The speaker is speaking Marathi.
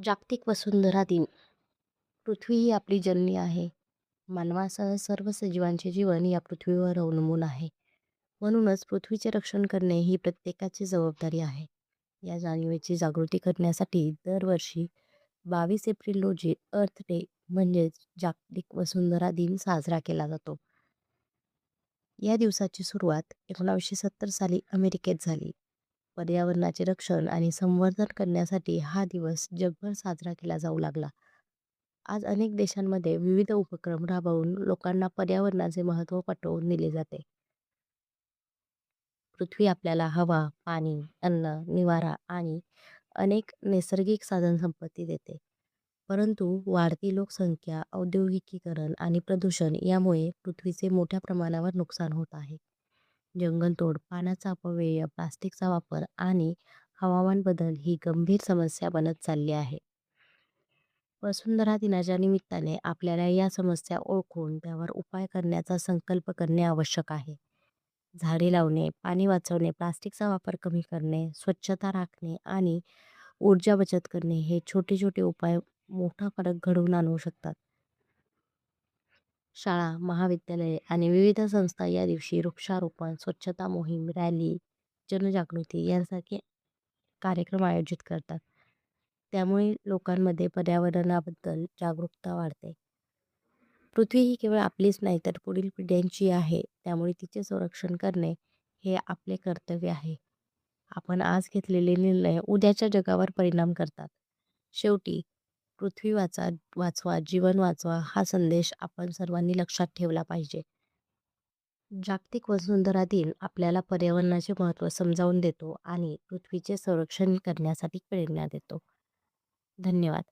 जागतिक वसुंधरा दिन. पृथ्वी ही आपली जननी आहे. मानवासह सर्व सजीवांचे जीवन या पृथ्वीवर अवलंबून आहे. म्हणूनच पृथ्वीचे रक्षण करणे ही प्रत्येकाची जबाबदारी आहे. या जाणीवेची जागृती करण्यासाठी दरवर्षी 22 एप्रिल रोजी अर्थ डे म्हणजेच जागतिक वसुंधरा दिन साजरा केला जातो. या दिवसाची सुरुवात 1970 साली अमेरिकेत झाली. पर्यावरणाचे रक्षण आणि संवर्धन करण्यासाठी हा दिवस जगभर साजरा केला जाऊ लागला. आज अनेक देशांमध्ये विविध उपक्रम राबवून लोकांना पर्यावरणाचे महत्त्व पटवून दिले जाते. पृथ्वी आपल्याला हवा, पाणी, अन्न, निवारा आणि अनेक नैसर्गिक साधनसंपत्ती देते. परंतु वाढती लोकसंख्या, औद्योगिकीकरण आणि प्रदूषण यामुळे पृथ्वीचे मोठ्या प्रमाणावर नुकसान होत आहे. जंगलतोड, पाण्याचा अपव्यय, प्लास्टिकचा वापर आणि हवामान बदल ही गंभीर समस्या बनत चालली आहे. वसुंधरा दिनाच्या निमित्ताने आपल्याला या समस्या ओळखून त्यावर उपाय करण्याचा संकल्प करणे आवश्यक आहे. झाडे लावणे, पाणी वाचवणे, प्लास्टिकचा वापर कमी करणे, स्वच्छता राखणे आणि ऊर्जा बचत करणे हे छोटे छोटे उपाय मोठा फरक घडवून आणू शकतात. शाळा, महाविद्यालये आणि विविध संस्था या दिवशी वृक्षारोपण, स्वच्छता मोहीम, रॅली, जनजागृती यांसारखे कार्यक्रम आयोजित करतात. त्यामुळे लोकांमध्ये पर्यावरणाबद्दल जागरूकता वाढते. पृथ्वी ही केवळ आपलीच नाही तर पुढील पिढ्यांची आहे. त्यामुळे तिचे संरक्षण करणे हे आपले कर्तव्य आहे. आपण आज घेतलेले निर्णय उद्याच्या जगावर परिणाम करतात. शेवटी पृथ्वी वाचवा, जीवन वाचवा हा संदेश आपण सर्वांनी लक्षात ठेवला पाहिजे. जागतिक वसुंधरा दिन आपल्याला पर्यावरणाचे महत्त्व समजावून देतो आणि पृथ्वीचे संरक्षण करण्यासाठी प्रेरणा देतो. धन्यवाद.